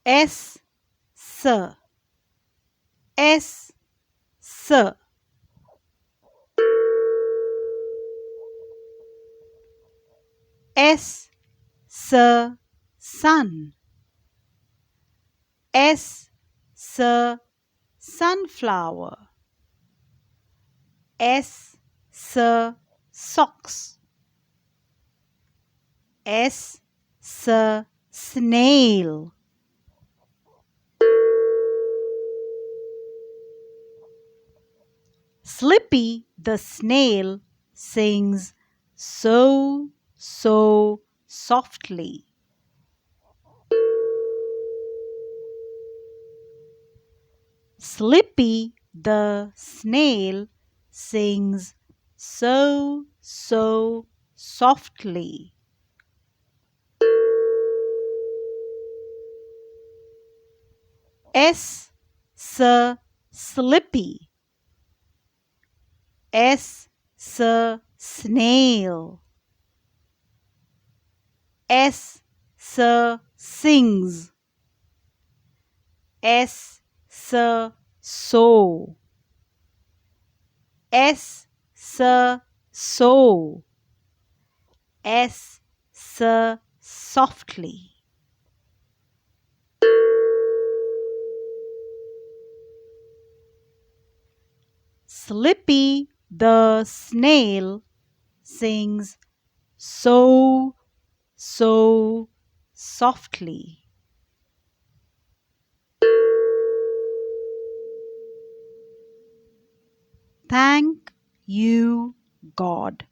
S, S, S, S. S, S, sun. S, S, sunflower. S, S, socks. S, S, snail. Slippy the snail sings so, so softly. Slippy the snail sings so, so softly. S, S, slippy. S, S, snail. S, S, sings. S, S, so. S, S, so. S, S, softly. Slippy the snail sings so, so softly. Thank you, God.